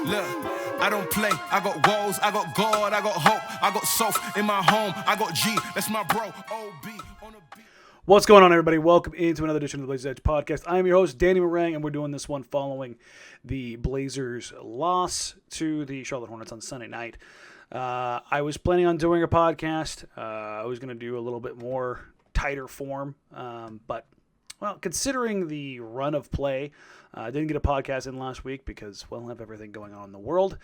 Look, I don't play. I got goals, I got God, I got hope, I got Soph in my home, I got G, that's my bro, OB on a beat. What's going on, everybody? Welcome into another edition of the Blazers Edge podcast. I am your host, Danny Marang, and we're doing this one following the Blazers' loss to the Charlotte Hornets on Sunday night. I was planning on doing a podcast. I was going to do a little bit more tighter form, but considering the run of play, I didn't get a podcast in last week because, I have everything going on in the world.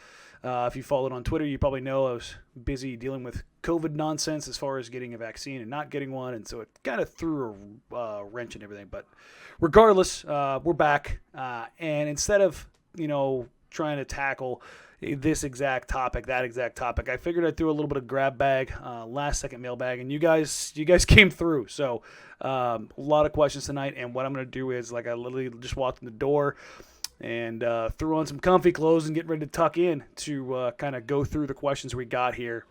If you followed on Twitter, you probably know I was busy dealing with COVID nonsense as far as getting a vaccine and not getting one, and so it kind of threw a wrench in everything. But regardless, we're back, and instead of, trying to tackle this exact topic, that exact topic, I figured I'd throw a little bit of grab bag, last second mailbag, and you guys came through. So a lot of questions tonight, and what I'm going to do is, I literally just walked in the door and threw on some comfy clothes and get ready to tuck in to kind of go through the questions we got here.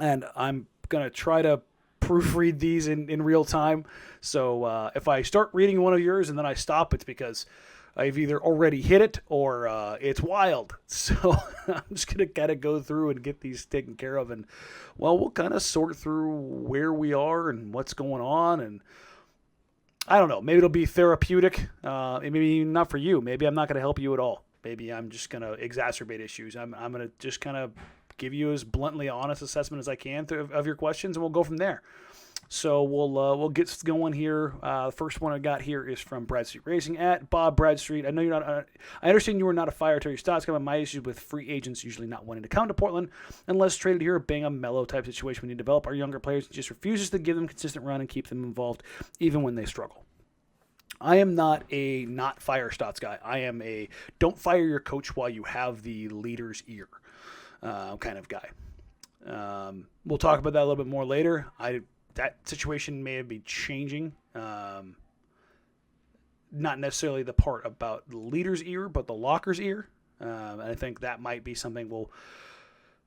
And I'm going to try to proofread these in real time. So if I start reading one of yours and then I stop, it's because I've either already hit it or it's wild. So I'm just going to kind of go through and get these taken care of. And, we'll kind of sort through where we are and what's going on. And I don't know. Maybe it'll be therapeutic. Maybe not for you. Maybe I'm not going to help you at all. Maybe I'm just going to exacerbate issues. I'm going to just kind of give you as bluntly honest assessment as I can of your questions, and we'll go from there. So we'll get going here. The first one I got here is from Bradstreet Racing at Bob Bradstreet. I know you're not. I understand you are not a fire Terry Stotts guy. My issues with free agents usually not wanting to come to Portland unless traded here. Being a Melo type situation, we need to develop our younger players. He just refuses to give them consistent run and keep them involved even when they struggle. I am not a not fire Stotts guy. I am a don't fire your coach while you have the leader's ear kind of guy. We'll talk about that a little bit more later. That situation may be changing. Not necessarily the part about the leader's ear, but the locker's ear. And I think that might be something we'll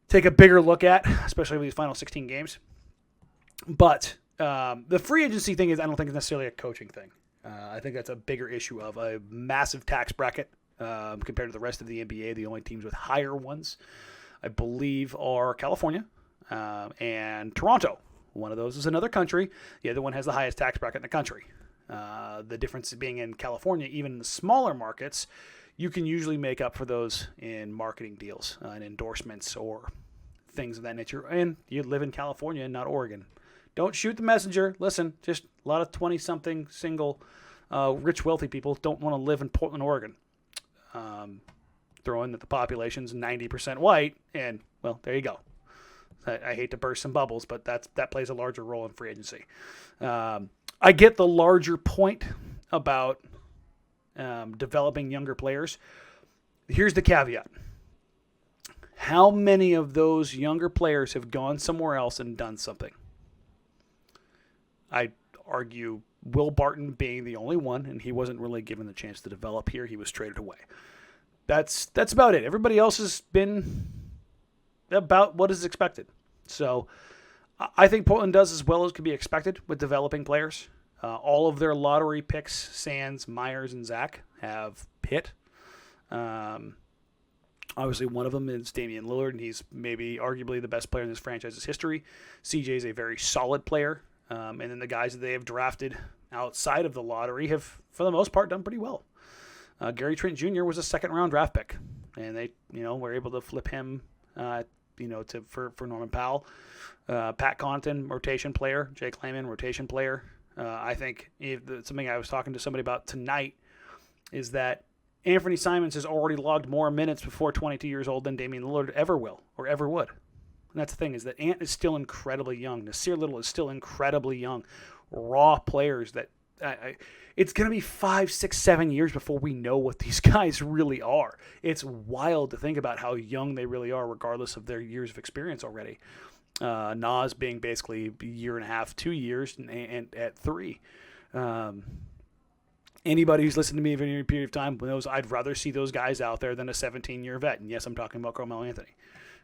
take a bigger look at, especially with these final 16 games. But the free agency thing I don't think is necessarily a coaching thing. I think that's a bigger issue of a massive tax bracket compared to the rest of the NBA. The only teams with higher ones, I believe, are California and Toronto. One of those is another country. The other one has the highest tax bracket in the country. The difference being in California, even in the smaller markets, you can usually make up for those in marketing deals and endorsements or things of that nature. And you live in California and not Oregon. Don't shoot the messenger. Listen, just a lot of 20-something single rich, wealthy people don't want to live in Portland, Oregon. Throw in that the population's 90% white, and, there you go. I hate to burst some bubbles, but that plays a larger role in free agency. I get the larger point about developing younger players. Here's the caveat. How many of those younger players have gone somewhere else and done something? I argue Will Barton being the only one, and he wasn't really given the chance to develop here. He was traded away. That's about it. Everybody else has been about what is expected. So I think Portland does as well as could be expected with developing players. All of their lottery picks, Sands, Myers, and Zach, have hit. Obviously, one of them is Damian Lillard, and he's maybe arguably the best player in this franchise's history. CJ is a very solid player. And then the guys that they have drafted outside of the lottery have, for the most part, done pretty well. Gary Trent Jr. was a second-round draft pick, and they, were able to flip him, for Norman Powell. Pat Connaughton, rotation player. Jake Layman, rotation player. I think something I was talking to somebody about tonight is that Anthony Simons has already logged more minutes before 22 years old than Damian Lillard ever will or ever would. And that's the thing, is that Ant is still incredibly young. Nasir Little is still incredibly young. Raw players that it's going to be 5, 6, 7 years before we know what these guys really are. It's wild to think about how young they really are, regardless of their years of experience already. Nas being basically a year and a half, 2 years, and at 3. Anybody who's listened to me for any period of time knows I'd rather see those guys out there than a 17-year vet. And yes, I'm talking about Carmelo Anthony.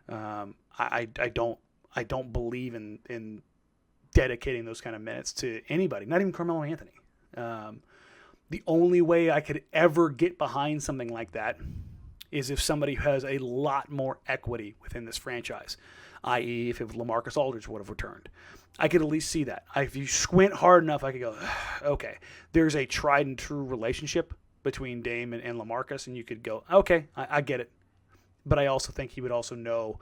I don't believe in dedicating those kind of minutes to anybody, not even Carmelo Anthony. The only way I could ever get behind something like that is if somebody has a lot more equity within this franchise, i.e. if LaMarcus Aldridge would have returned. I could at least see that. If you squint hard enough, I could go, okay, there's a tried and true relationship between Dame and LaMarcus, and you could go, okay, I get it. But I also think he would also know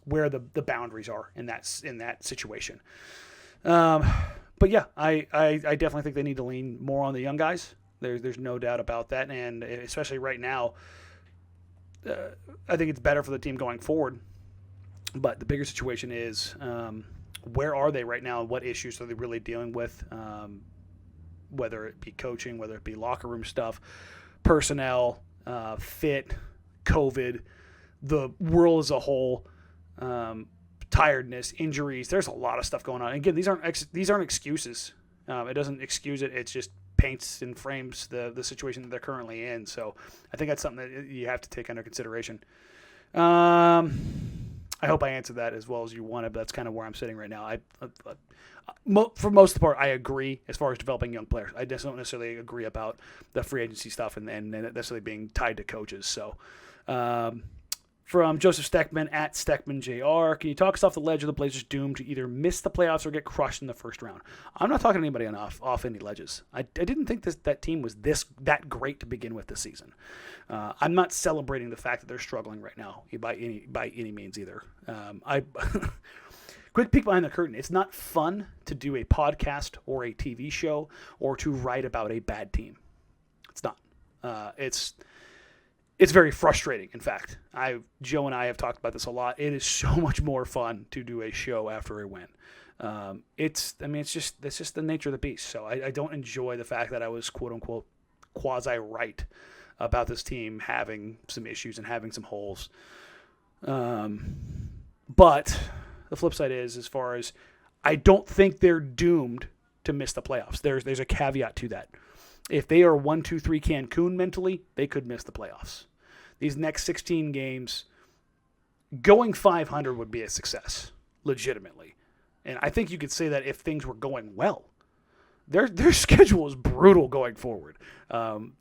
where the boundaries are in that situation. But yeah, I definitely think they need to lean more on the young guys. There's no doubt about that, and especially right now, I think it's better for the team going forward. But the bigger situation is where are they right now, and what issues are they really dealing with, whether it be coaching, whether it be locker room stuff, personnel, fit, COVID, the world as a whole, tiredness, injuries. There's a lot of stuff going on. And again, these aren't excuses. It doesn't excuse it. It's just paints and frames the situation that they're currently in. So I think that's something that you have to take under consideration. I hope I answered that as well as you wanted, but that's kind of where I'm sitting right now. For most of the part, I agree as far as developing young players. I just don't necessarily agree about the free agency stuff and necessarily being tied to coaches. So, from Joseph Steckman at SteckmanJR, can you talk us off the ledge of the Blazers doomed to either miss the playoffs or get crushed in the first round? I'm not talking to anybody off any ledges. I didn't think that team was that great to begin with this season. I'm not celebrating the fact that they're struggling right now by any means either. Quick peek behind the curtain. It's not fun to do a podcast or a TV show or to write about a bad team. It's not. It's very frustrating. In fact, Joe and I have talked about this a lot. It is so much more fun to do a show after a win. It's just the nature of the beast. So I don't enjoy the fact that I was quote unquote quasi right about this team having some issues and having some holes. But the flip side is, as far as I don't think they're doomed to miss the playoffs. There's a caveat to that. If they are 1-2-3 Cancun mentally, they could miss the playoffs. These next 16 games, going 500 would be a success, legitimately. And I think you could say that if things were going well. Their schedule is brutal going forward.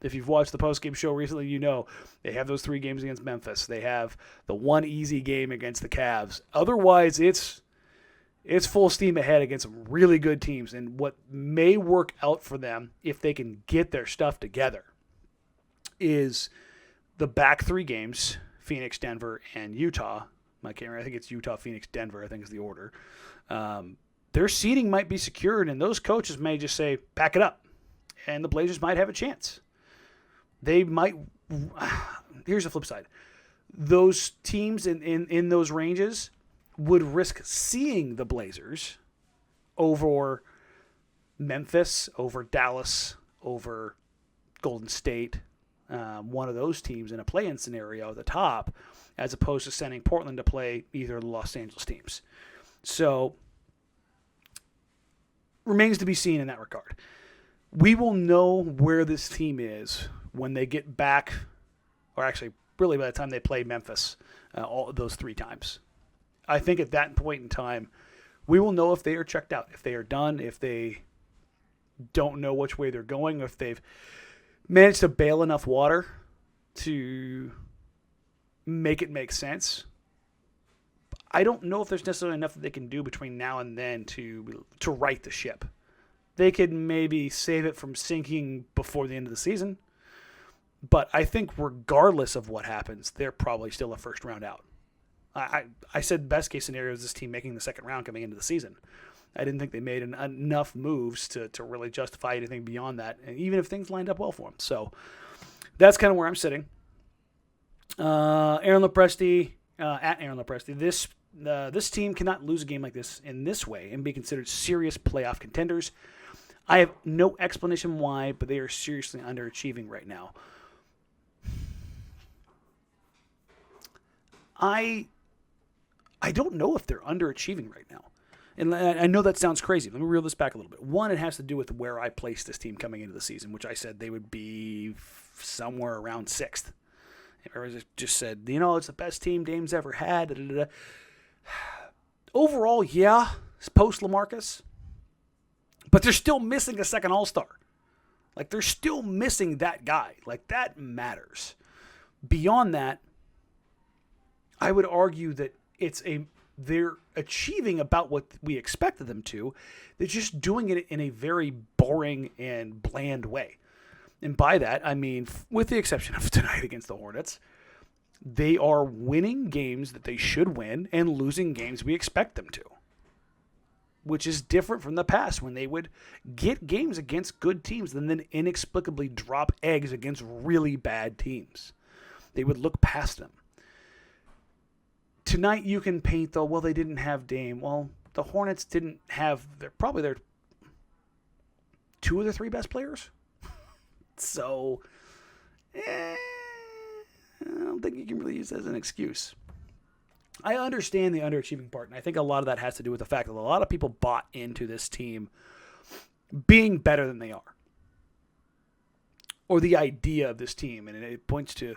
If you've watched the postgame show recently, you know they have those 3 games against Memphis. They have the one easy game against the Cavs. Otherwise, it's full steam ahead against some really good teams. And what may work out for them, if they can get their stuff together, is the back 3 games, Phoenix, Denver, and Utah. I can't remember. I think it's Utah, Phoenix, Denver, I think is the order. Their seeding might be secured, and those coaches may just say, pack it up. And the Blazers might have a chance. They might. Here's the flip side. Those teams in those ranges would risk seeing the Blazers over Memphis, over Dallas, over Golden State, one of those teams in a play-in scenario at the top, as opposed to sending Portland to play either of the Los Angeles teams. So, remains to be seen in that regard. We will know where this team is when they get back, or actually, really by the time they play Memphis, all those 3 times. I think at that point in time, we will know if they are checked out, if they are done, if they don't know which way they're going, if they've managed to bail enough water to make it make sense. I don't know if there's necessarily enough that they can do between now and then to right the ship. They could maybe save it from sinking before the end of the season. But I think regardless of what happens, they're probably still a first round out. I said best case scenario is this team making the second round coming into the season. I didn't think they made enough moves to really justify anything beyond that, and even if things lined up well for them. So that's kind of where I'm sitting. Aaron Lopresti, at Aaron Lopresti, this team cannot lose a game like this in this way and be considered serious playoff contenders. I have no explanation why, but they are seriously underachieving right now. I don't know if they're underachieving right now. And I know that sounds crazy. Let me reel this back a little bit. One, it has to do with where I placed this team coming into the season, which I said they would be somewhere around 6th. Everyone just said, it's the best team Dame's ever had. Da, da, da. Overall, yeah, it's post LaMarcus. But they're still missing a second All-Star. Like, they're still missing that guy. Like, that matters. Beyond that, I would argue that they're achieving about what we expected them to. They're just doing it in a very boring and bland way. And by that, I mean, with the exception of tonight against the Hornets, they are winning games that they should win and losing games we expect them to, which is different from the past when they would get games against good teams and then inexplicably drop eggs against really bad teams. They would look past them. Tonight you can paint, though, well, they didn't have Dame. Well, the Hornets didn't have probably their 2 of the 3 best players. So, I don't think you can really use that as an excuse. I understand the underachieving part, and I think a lot of that has to do with the fact that a lot of people bought into this team being better than they are, or the idea of this team, and it points to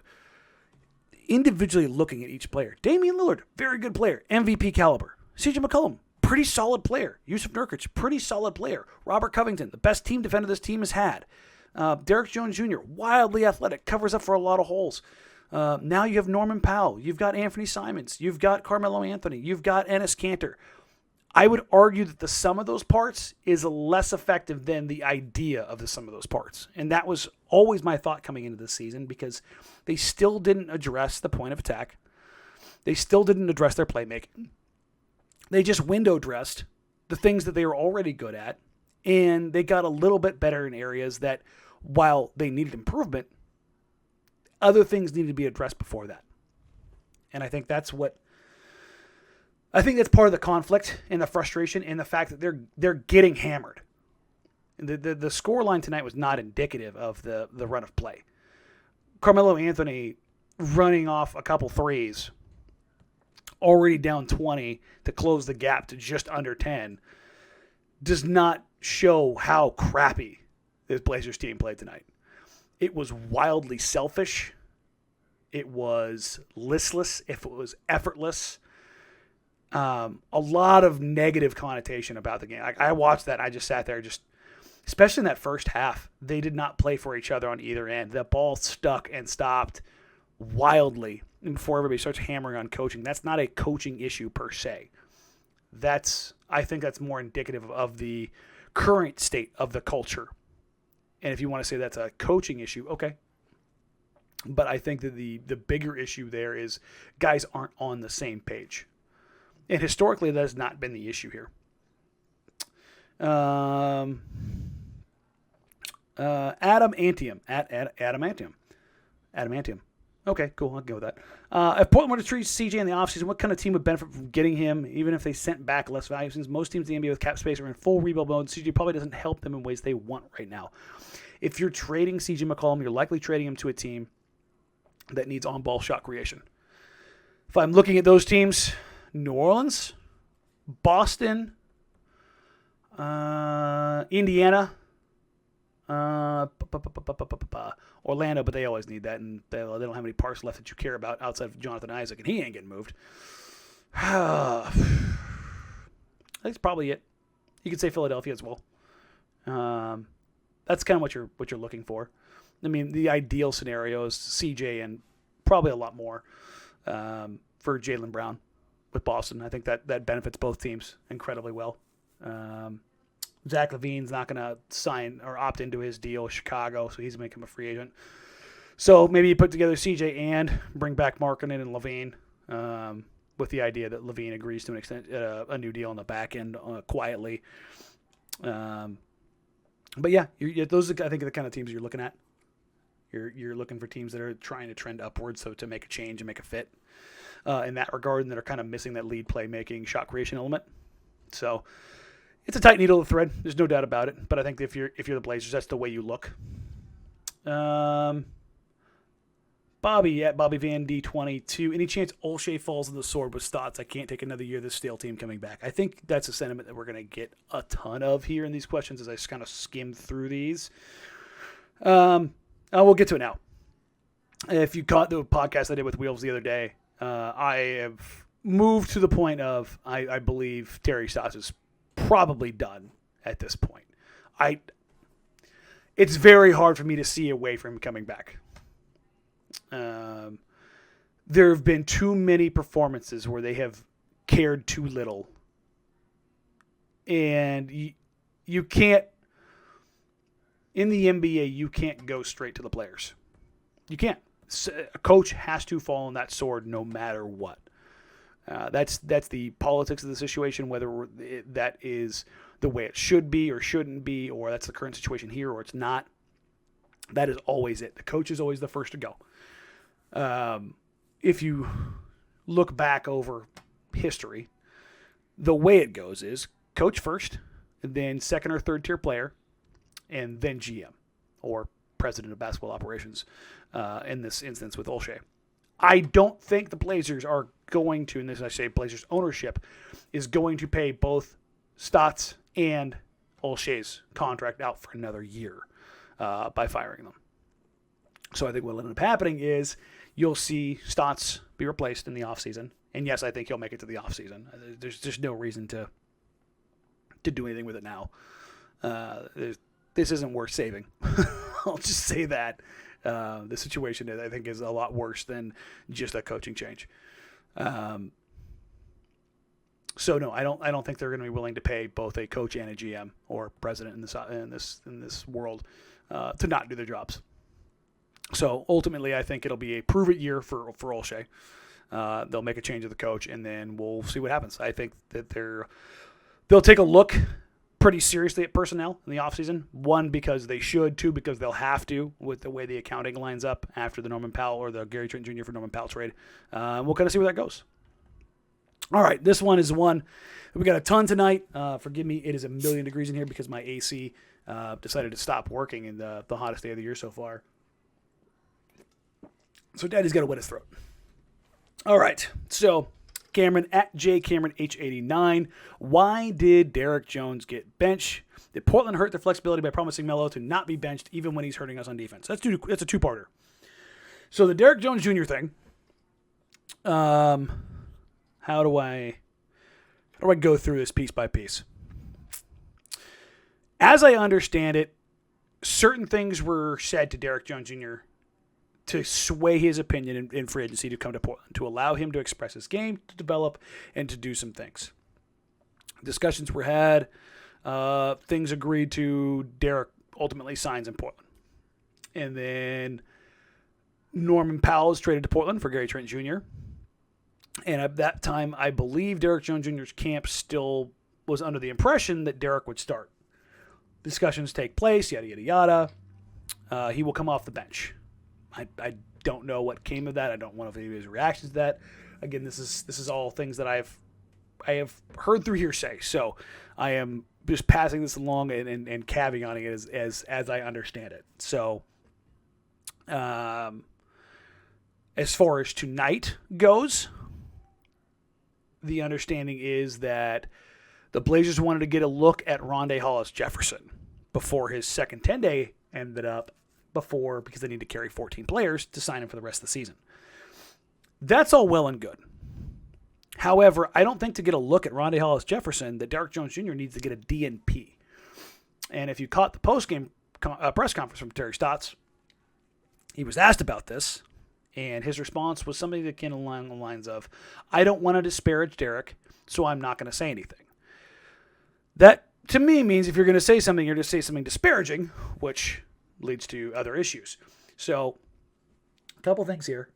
individually looking at each player. Damian Lillard, very good player, MVP caliber. CJ McCollum, pretty solid player. Yusuf Nurkic, pretty solid player. Robert Covington, the best team defender this team has had. Derrick Jones Jr., wildly athletic, covers up for a lot of holes. Now you have Norman Powell. You've got Anthony Simons. You've got Carmelo Anthony. You've got Enes Kanter. I would argue that the sum of those parts is less effective than the idea of the sum of those parts. And that was always my thought coming into this season, because they still didn't address the point of attack. They still didn't address their playmaking. They just window dressed the things that they were already good at, and they got a little bit better in areas that, while they needed improvement, other things needed to be addressed before that. And I think that's part of the conflict and the frustration, and the fact that they're getting hammered. The scoreline tonight was not indicative of the run of play. Carmelo Anthony running off a couple threes, already down 20 to close the gap to just under 10, does not show how crappy this Blazers team played tonight. It was wildly selfish. It was listless. If it was effortless. A lot of negative connotation about the game. I watched that. And I just sat there, especially in that first half. They did not play for each other on either end. The ball stuck and stopped wildly before everybody starts hammering on coaching. That's not a coaching issue per se. I think that's more indicative of the current state of the culture. And if you want to say that's a coaching issue, okay. But I think that the bigger issue there is guys aren't on the same page. And historically, that has not been the issue here. Adamantium. Adamantium. Okay, cool. I'll go with that. If Portland were to treat CJ in the offseason, what kind of team would benefit from getting him, even if they sent back less value? Since most teams in the NBA with cap space are in full rebuild mode, CJ probably doesn't help them in ways they want right now. If you're trading CJ McCollum, you're likely trading him to a team that needs on-ball shot creation. If I'm looking at those teams, New Orleans, Boston, Indiana, Orlando, but they always need that, and they don't have any parts left that you care about outside of Jonathan Isaac, and he ain't getting moved. I think that's probably it. You could say Philadelphia as well. That's kind of what you're looking for. I mean, the ideal scenario is CJ and probably a lot more for Jaylen Brown with Boston. I think that benefits both teams incredibly well. Zach LaVine's not going to sign or opt into his deal with Chicago, so he's making him a free agent. So maybe you put together CJ and bring back Markkanen and LaVine with the idea that LaVine agrees to an extent a new deal on the back end quietly. But yeah, those are, I think, the kind of teams you're looking at. You're looking for teams that are trying to trend upwards, so to make a change and make a fit in that regard, and that are kind of missing that lead playmaking, shot creation element. So it's a tight needle to thread. There's no doubt about it. But I think if you're the Blazers, that's the way you look. Bobby at Bobby Van D22. Any chance Olshey falls in the sword with Stotts? I can't take another year of this stale team coming back. I think that's a sentiment that we're going to get a ton of here in these questions as I just kind of skimmed through these. We'll get to it now. If you caught the podcast I did with Wheels the other day, I have moved to the point of I believe Terry Stotts is probably done at this point. It's very hard for me to see a way for him coming back. There have been too many performances where they have cared too little. And you can't, in the NBA, you can't go straight to the players. You can't. A coach has to fall on that sword no matter what. That's the politics of the situation, whether that is the way it should be or shouldn't be, or that's the current situation here or it's not. That is always it. The coach is always the first to go. If you look back over history, the way it goes is coach first, and then second or third tier player, and then GM or president of basketball operations in this instance with Olshey. I don't think the Blazers are going to, and this I say Blazers ownership, is going to pay both Stotts and Olshey's contract out for another year by firing them. So I think what will end up happening is you'll see Stotts be replaced in the offseason. And yes, I think he'll make it to the offseason. There's just no reason to do anything with it now. This isn't worth saving. I'll just say that. The situation, I think, is a lot worse than just a coaching change. So no, I don't think they're going to be willing to pay both a coach and a GM or president in this world to not do their jobs. So ultimately, I think it'll be a prove it year for Olshey. They'll make a change of the coach, and then we'll see what happens. I think that they'll take a look pretty seriously at personnel in the offseason. One, because they should. Two, because they'll have to with the way the accounting lines up after the Norman Powell or the Gary Trent Jr. for Norman Powell trade. We'll kind of see where that goes. All right, this one is one. We got a ton tonight. Forgive me, it is 1,000,000 degrees in here because my AC decided to stop working in the hottest day of the year so far. So Daddy's got to wet his throat. All right, so Cameron at JCameronH89. Why did Derrick Jones get benched? Did Portland hurt their flexibility by promising Melo to not be benched even when he's hurting us on defense? That's a two-parter. So the Derrick Jones Jr. thing. How do I go through this piece by piece? As I understand it, certain things were said to Derrick Jones Jr. to sway his opinion in free agency to come to Portland, to allow him to express his game, to develop, and to do some things. Discussions were had. Things agreed to. Derrick ultimately signs in Portland. And then Norman Powell is traded to Portland for Gary Trent Jr. And at that time, I believe Derrick Jones Jr.'s camp still was under the impression that Derrick would start. Discussions take place, yada, yada, yada. He will come off the bench. I don't know what came of that. I don't want to know his reactions to that. Again, this is all things that I have heard through hearsay. So I am just passing this along and caveating it as I understand it. So as far as tonight goes, the understanding is that the Blazers wanted to get a look at Rondae Hollis-Jefferson before his second 10-day ended up because they need to carry 14 players to sign him for the rest of the season. That's all well and good. However, I don't think to get a look at Rondae Hollis-Jefferson that Derrick Jones Jr. needs to get a DNP. And if you caught the post-game press conference from Terry Stotts, he was asked about this, and his response was something that came along the lines of, I don't want to disparage Derrick, so I'm not going to say anything. That, to me, means if you're going to say something, you're going to say something disparaging, which leads to other issues. So, a couple things here.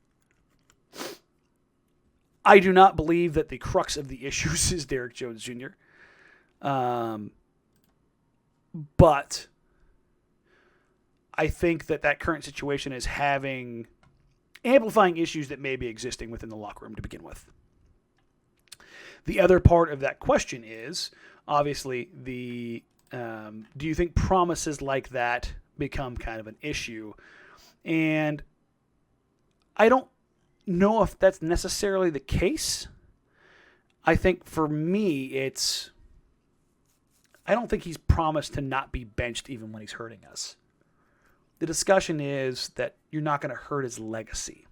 I do not believe that the crux of the issues is Derrick Jones Jr. But I think that current situation is amplifying issues that may be existing within the locker room to begin with. The other part of that question is, obviously, do you think promises like that become kind of an issue? And I don't know if that's necessarily the case. I think for me, I don't think he's promised to not be benched even when he's hurting us. The discussion is that you're not going to hurt his legacy.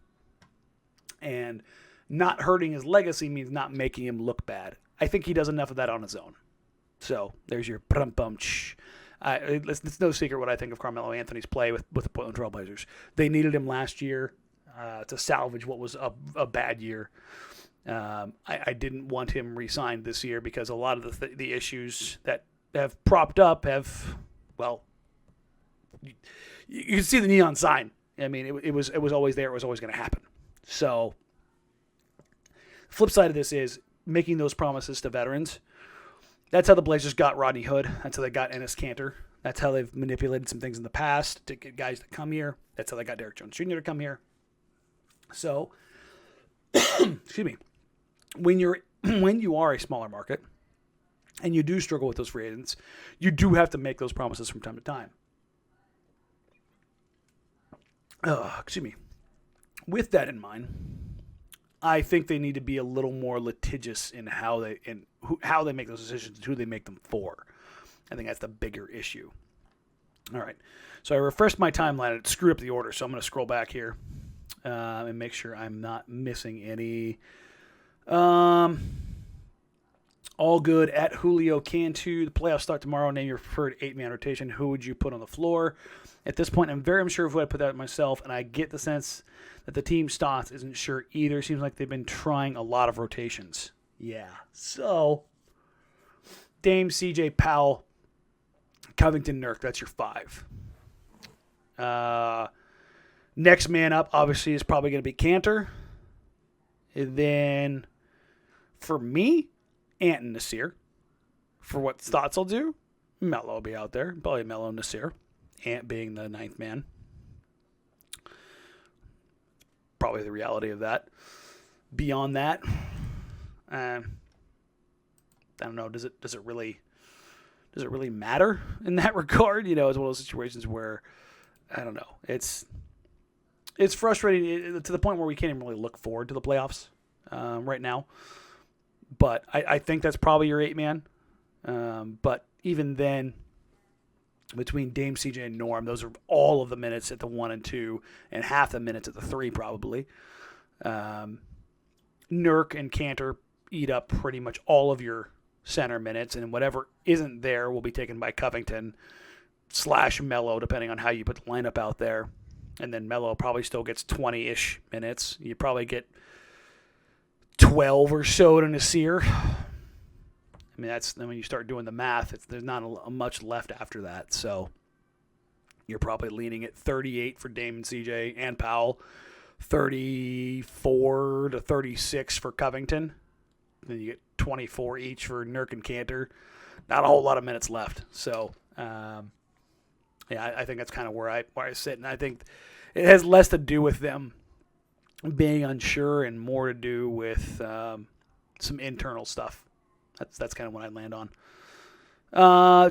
And not hurting his legacy means not making him look bad. I think he does enough of that on his own. So there's your brum-bum-ch. It's no secret what I think of Carmelo Anthony's play with the Portland Trail Blazers. They needed him last year. to salvage what was a bad year. I didn't want him re-signed this year because a lot of the issues that have propped up have, well, you can see the neon sign. I mean, it was always there. It was always going to happen. So, flip side of this is making those promises to veterans. That's how the Blazers got Rodney Hood. That's how they got Enes Kanter. That's how they've manipulated some things in the past to get guys to come here. That's how they got Derrick Jones Jr. to come here. So, excuse me, when you are a smaller market and you do struggle with those free agents, you do have to make those promises from time to time. Excuse me. With that in mind, I think they need to be a little more litigious in how they make those decisions and who they make them for. I think that's the bigger issue. All right. So I refreshed my timeline. It screwed up the order, so I'm going to scroll back here and make sure I'm not missing any. All good at Julio Cantu. The playoffs start tomorrow. Name your preferred 8-man rotation. Who would you put on the floor? At this point, I'm very unsure of who I'd put that myself, and I get the sense that the team Stotts isn't sure either. Seems like they've been trying a lot of rotations. Yeah. So, Dame, CJ, Powell, Covington, Nurk. That's your 5. Next man up, obviously, is probably going to be Kanter. And then, for me, Ant and Nasir. For what Stotts will do, Melo will be out there. Probably Melo and Nasir. Ant being the 9th man. Probably the reality of that. Beyond that, I don't know. Does it really matter in that regard? You know, it's one of those situations where I don't know. It's frustrating to the point where we can't even really look forward to the playoffs right now. But I think that's probably your 8-man. But even then, between Dame, CJ, and Norm, those are all of the minutes at the 1 and 2 and half the minutes at the 3 probably. Nurk and Kanter eat up pretty much all of your center minutes, and whatever isn't there will be taken by Covington / Melo, depending on how you put the lineup out there. And then Melo probably still gets 20-ish minutes. You probably get 12 or so to Nasir. I mean, then when you start doing the math, there's not much left after that. So you're probably leaning at 38 for Dame and CJ and Powell, 34 to 36 for Covington. Then you get 24 each for Nurk and Kanter. Not a whole lot of minutes left. So, yeah, I think that's kind of where I sit. And I think it has less to do with them being unsure and more to do with some internal stuff. That's kind of what I land on.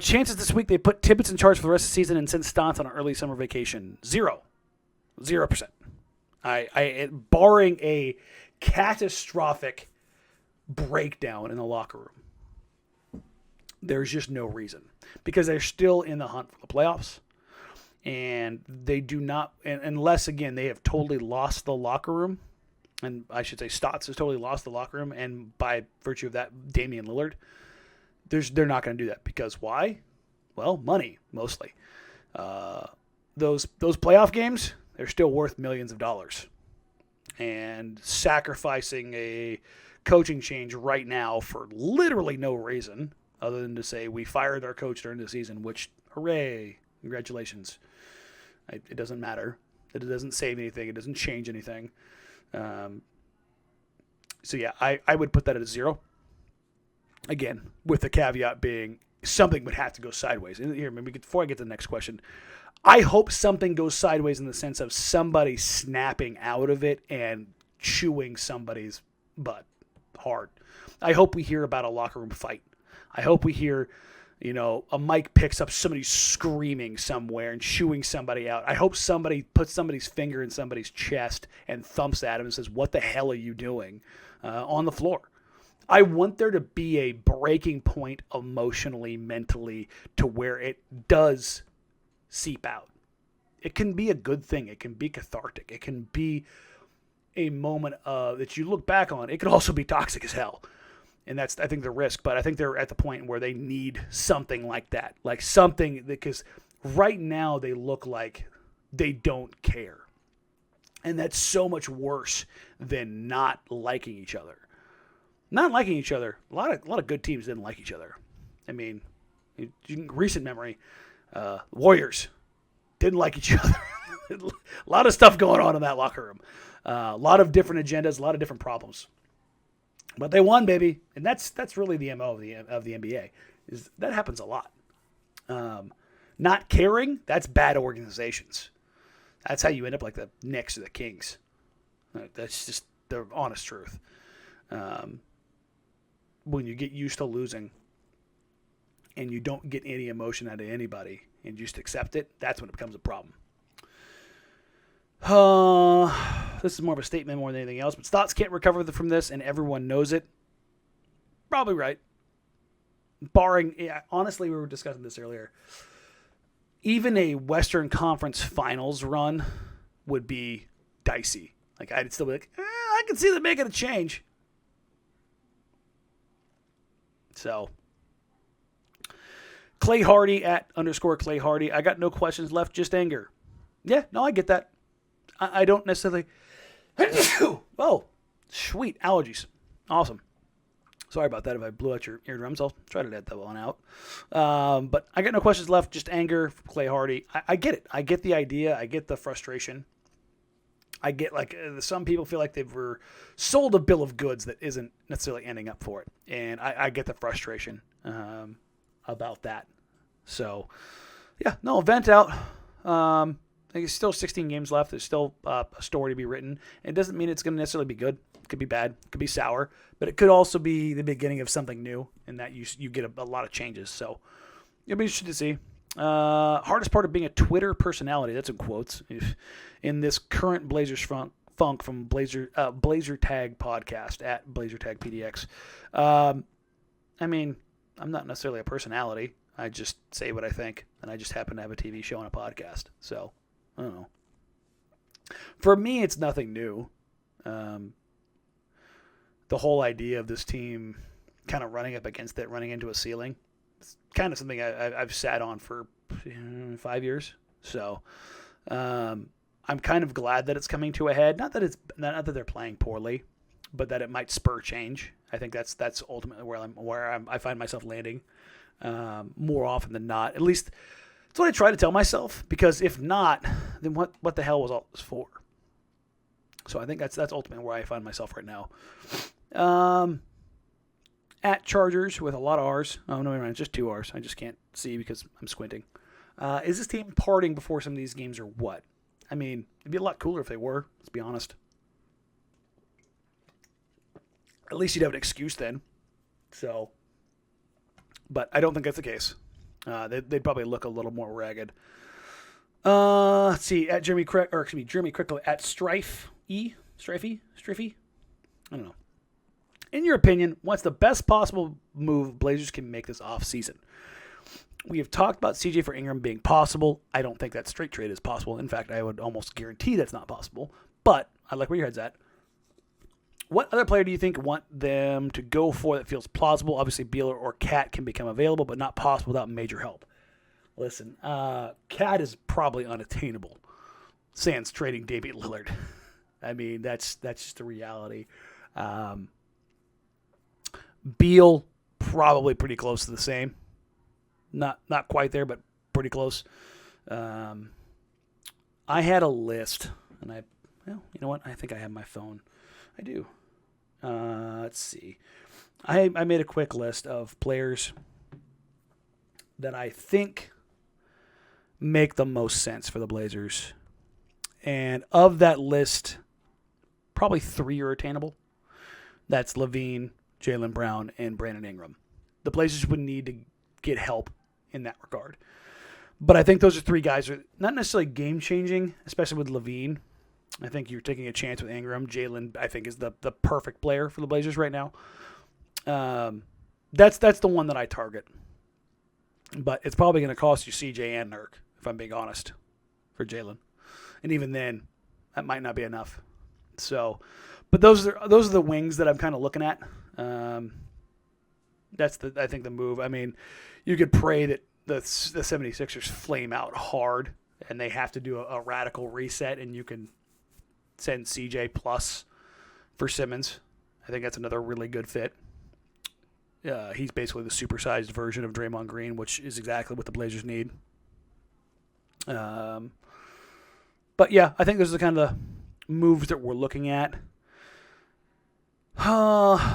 Chances this week they put Tibbetts in charge for the rest of the season and send Stotts on an early summer vacation. 0%. Barring a catastrophic breakdown in the locker room, there's just no reason because they're still in the hunt for the playoffs, and they do not, unless again they have totally lost the locker room. And I should say Stotts has totally lost the locker room, and by virtue of that, Damian Lillard, they're not going to do that because why? Well, money mostly. Those playoff games, they're still worth millions of dollars, and sacrificing a coaching change right now for literally no reason other than to say we fired our coach during the season, which hooray, congratulations. It doesn't matter. It doesn't save anything. It doesn't change anything. So yeah, I would put that at a 0. Again, with the caveat being something would have to go sideways. And here, maybe before I get to the next question, I hope something goes sideways in the sense of somebody snapping out of it and chewing somebody's butt hard. I hope we hear about a locker room fight. I hope we hear, a mic picks up somebody screaming somewhere and chewing somebody out. I hope somebody puts somebody's finger in somebody's chest and thumps at him and says, "What the hell are you doing?" On the floor. I want there to be a breaking point emotionally, mentally, to where it does seep out. It can be a good thing. It can be cathartic. It can be a moment that you look back on. It could also be toxic as hell. And that's, I think, the risk. But I think they're at the point where they need something like that. Like something, because right now they look like they don't care. And that's so much worse than not liking each other. Not liking each other. A lot of good teams didn't like each other. I mean, recent memory, Warriors didn't like each other. A lot of stuff going on in that locker room. A lot of different agendas, a lot of different problems. But they won, baby, and that's really the MO of the NBA. Is that happens a lot. Not caring, that's bad organizations. That's how you end up like the Knicks or the Kings. That's just the honest truth. When you get used to losing and you don't get any emotion out of anybody and you just accept it, that's when it becomes a problem. This is more of a statement more than anything else, but Stotts can't recover from this, and everyone knows it. Probably right. Honestly, we were discussing this earlier. Even a Western Conference Finals run would be dicey. Like, I'd still be like, I can see them making a change. So, Clay Hardy at _Clay Hardy. I got no questions left, just anger. Yeah, no, I get that. I don't necessarily. Oh, sweet allergies. Awesome. Sorry about that. If I blew out your eardrums, I'll try to let that one out. But I got no questions left. Just anger for Clay Hardy. I get it. I get the idea. I get the frustration. I get some people feel like they were sold a bill of goods that isn't necessarily ending up for it, and I get the frustration about that. So, yeah, no, vent out. I think there's still 16 games left. There's still a story to be written. It doesn't mean it's going to necessarily be good. It could be bad. It could be sour. But it could also be the beginning of something new, and that you get a lot of changes. So it'll be interesting to see. Hardest part of being a Twitter personality, that's in quotes, in this current Blazers funk from Blazer Tag podcast at Blazer Tag PDX. I mean, I'm not necessarily a personality. I just say what I think, and I just happen to have a TV show and a podcast. So, I don't know. For me, it's nothing new. The whole idea of this team kind of running up against it, running into a ceiling, it's kind of something I've sat on for 5 years. So, I'm kind of glad that it's coming to a head. Not that they're playing poorly, but that it might spur change. I think that's ultimately where I find myself landing more often than not. At least that's what I try to tell myself. Because if not, then what the hell was all this for? So I think that's ultimately where I find myself right now. At Chargers with a lot of R's. Oh, no, it's just 2 R's. I just can't see because I'm squinting. Is this team partying before some of these games or what? I mean, it'd be a lot cooler if they were, let's be honest. At least you'd have an excuse then. So, but I don't think that's the case. They'd probably look a little more ragged. Let's see, at Jeremy Crickle at Strifey? I don't know. In your opinion, what's the best possible move Blazers can make this offseason? We have talked about CJ for Ingram being possible. I don't think that straight trade is possible. In fact, I would almost guarantee that's not possible. But I like where your head's at. What other player do you think want them to go for that feels plausible? Obviously, Beal or Cat can become available, but not possible without major help. Listen, Cat is probably unattainable. Sans trading Damian Lillard. I mean, that's just the reality. Beal, probably pretty close to the same. Not quite there, but pretty close. I had a list, and you know what? I think I have my phone. I do. Let's see. I made a quick list of players that I think make the most sense for the Blazers. And of that list, probably 3 are attainable. That's LaVine, Jaylen Brown, and Brandon Ingram. The Blazers would need to get help in that regard. But I think those are 3 guys that are not necessarily game-changing, especially with LaVine. I think you're taking a chance with Ingram. Jaylen, I think, is the perfect player for the Blazers right now. That's the one that I target. But it's probably going to cost you CJ and Nurk, if I'm being honest, for Jaylen. And even then, that might not be enough. So, but those are the wings that I'm kind of looking at. That's I think the move. I mean, you could pray that the 76ers flame out hard and they have to do a radical reset, and you can send CJ plus for Simmons. I think that's another really good fit. He's basically the supersized version of Draymond Green, which is exactly what the Blazers need. But yeah, I think those are the kind of the moves that we're looking at.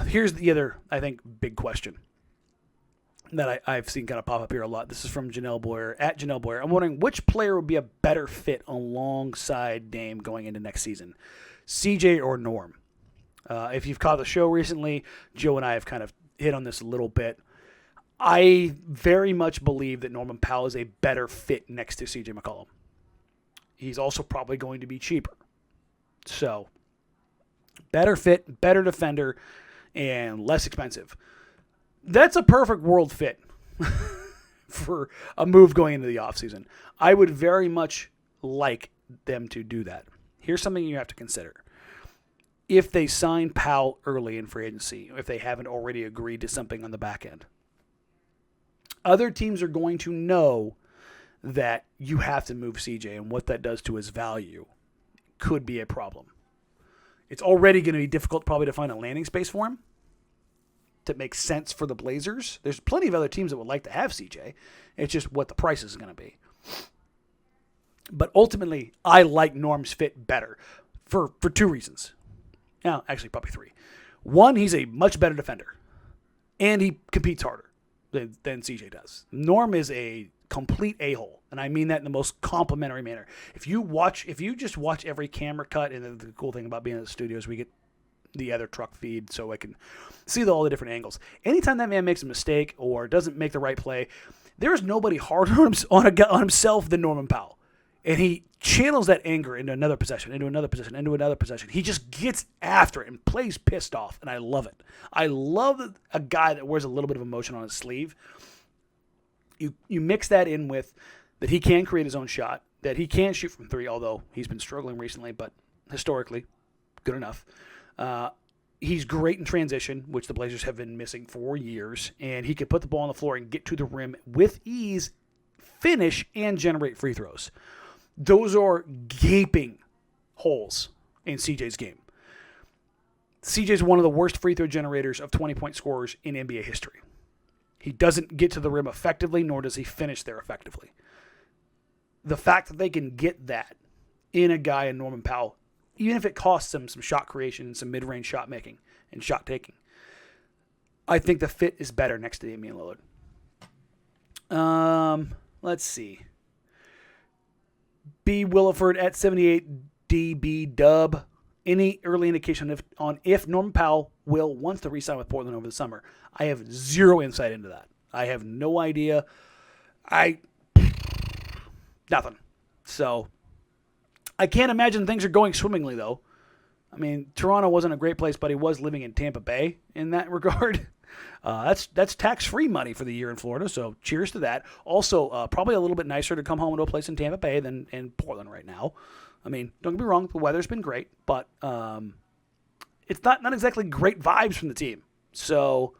Here's the other, I think, big question that I've seen kind of pop up here a lot. This is from Janelle Boyer, at Janelle Boyer. I'm wondering which player would be a better fit alongside Dame going into next season, CJ or Norm? If you've caught the show recently, Joe and I have kind of hit on this a little bit. I very much believe that Norman Powell is a better fit next to CJ McCollum. He's also probably going to be cheaper. So, better fit, better defender, and less expensive. That's a perfect world fit for a move going into the offseason. I would very much like them to do that. Here's something you have to consider. If they sign Powell early in free agency, if they haven't already agreed to something on the back end, other teams are going to know that you have to move CJ, and what that does to his value could be a problem. It's already going to be difficult probably to find a landing space for him to make sense for the Blazers. There's plenty of other teams that would like to have CJ. It's just what the price is going to be. But ultimately, I like Norm's fit better for two reasons. Now, actually, probably three. One, he's a much better defender, and he competes harder than CJ does. Norm is a complete a-hole, and I mean that in the most complimentary manner. If you just watch every camera cut, and the cool thing about being in the studio is we get the other truck feed so I can see all the different angles. Anytime that man makes a mistake or doesn't make the right play, there is nobody harder on himself than Norman Powell. And he channels that anger into another possession, into another possession, into another possession. He just gets after it and plays pissed off, and I love it. I love a guy that wears a little bit of emotion on his sleeve. You mix that in with that he can create his own shot, that he can shoot from three, although he's been struggling recently, but historically, good enough. He's great in transition, which the Blazers have been missing for years, and he can put the ball on the floor and get to the rim with ease, finish, and generate free throws. Those are gaping holes in CJ's game. CJ's one of the worst free throw generators of 20-point scorers in NBA history. He doesn't get to the rim effectively, nor does he finish there effectively. The fact that they can get that in a guy in Norman Powell, even if it costs them some shot creation and some mid-range shot making and shot taking, I think the fit is better next to Damian Lillard. Let's see. B. Williford at 78DB Dub. Any early indication if Norman Powell will want to re-sign with Portland over the summer? I have zero insight into that. I have no idea. Nothing. So, I can't imagine things are going swimmingly, though. I mean, Toronto wasn't a great place, but he was living in Tampa Bay in that regard. That's tax-free money for the year in Florida, so cheers to that. Also, probably a little bit nicer to come home to a place in Tampa Bay than in Portland right now. I mean, don't get me wrong, the weather's been great, but it's not exactly great vibes from the team. So,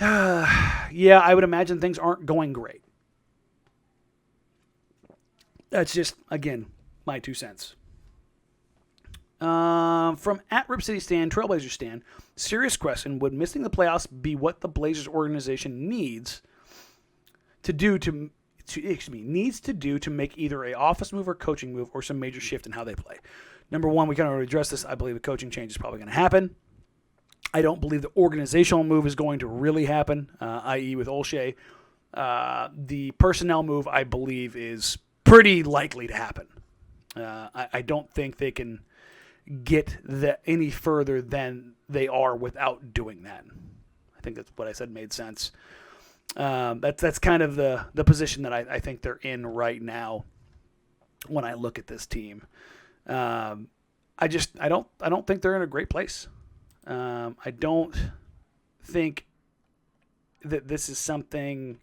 yeah, I would imagine things aren't going great. That's just, again, my 2 cents. From at Rip City Stan, Trailblazers Stan, serious question: would missing the playoffs be what the Blazers organization needs to do to make either a office move or coaching move or some major shift in how they play? Number one, we kind of already addressed this. I believe the coaching change is probably going to happen. I don't believe the organizational move is going to really happen, i.e. with Olshey. The personnel move, I believe, is pretty likely to happen. I don't think they can get any further than they are without doing that. I think that's what I said made sense. That's kind of the position that I think they're in right now when I look at this team. I don't think they're in a great place. I don't think that this is something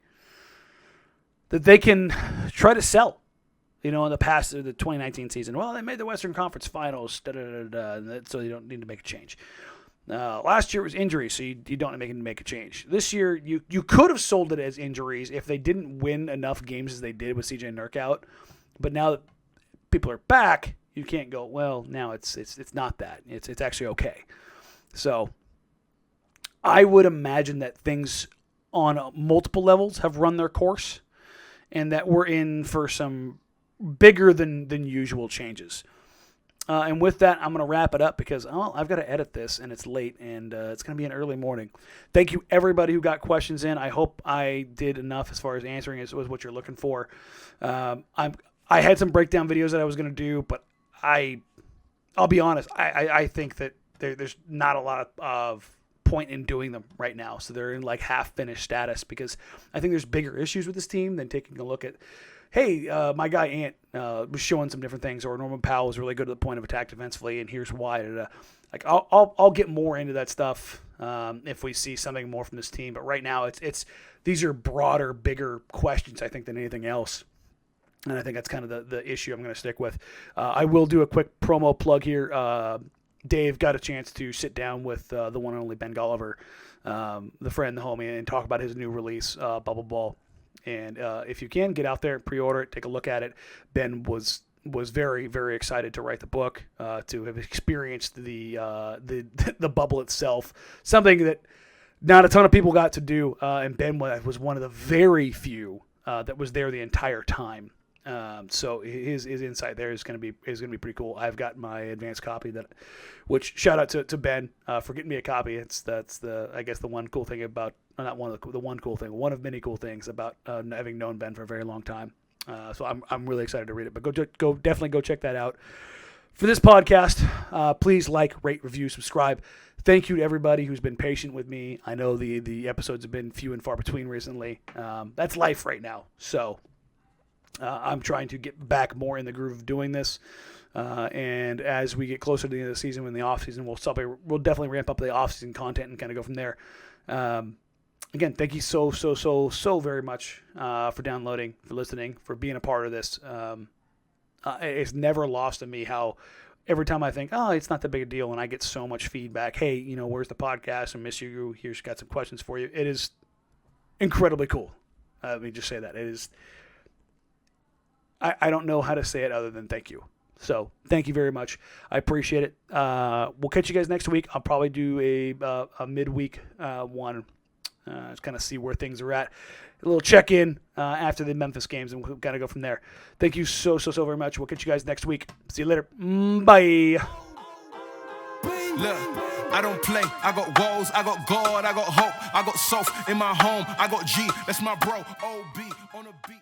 that they can try to sell. You know, in the past, the 2019 season, well, they made the Western Conference Finals, so you don't need to make a change. Last year was injuries, so you don't need to make a change. This year, you could have sold it as injuries if they didn't win enough games as they did with CJ Nurk out. But now that people are back, You can't go, well, now it's not that. It's actually okay. So I would imagine that things on multiple levels have run their course, and that we're in for some bigger than usual changes. And with that, I'm going to wrap it up because I've got to edit this, and it's late, and it's going to be an early morning. Thank you, everybody who got questions in. I hope I did enough as far as answering as was what you're looking for. I had some breakdown videos that I was going to do, but I'll be honest. I think that there's not a lot of point in doing them right now. So they're in like half-finished status because I think there's bigger issues with this team than taking a look at, hey, my guy Ant was showing some different things, or Norman Powell was really good at the point of attack defensively, and here's why. Like I'll get more into that stuff if we see something more from this team. But right now, it's these are broader, bigger questions, I think, than anything else. And I think that's kind of the issue I'm going to stick with. I will do a quick promo plug here. Dave got a chance to sit down with the one and only Ben Golliver, the friend, the homie, and talk about his new release, Bubble Ball. And if you can, get out there, pre-order it, take a look at it. Ben was very, very excited to write the book, to have experienced the bubble itself, something that not a ton of people got to do. And Ben was one of the very few that was there the entire time. So his insight there is going to be pretty cool. I've got my advanced copy which shout out to Ben for getting me a copy. That's the one cool thing about, not one of the one cool thing, one of many cool things about having known Ben for a very long time. So I'm really excited to read it. But definitely go check that out. For this podcast, please like, rate, review, subscribe. Thank you to everybody who's been patient with me. I know the episodes have been few and far between recently. That's life right now. So. I'm trying to get back more in the groove of doing this, and as we get closer to the end of the season, in the off season, we'll definitely ramp up the off season content and kind of go from there. Again, thank you so very much for downloading, for listening, for being a part of this. It's never lost to me how every time I think, it's not that big a deal, and I get so much feedback. Hey, where's the podcast? I miss you. Here's got some questions for you. It is incredibly cool. Let me just say that it is. I don't know how to say it other than thank you. So thank you very much. I appreciate it. We'll catch you guys next week. I'll probably do a midweek one. Just kind of see where things are at. A little check-in after the Memphis games, and we'll kind of go from there. Thank you so very much. We'll catch you guys next week. See you later. Bye. Look, I don't play. I got woes, I got God, I got hope, I got soft in my home. I got G, that's my bro. OB on the beat.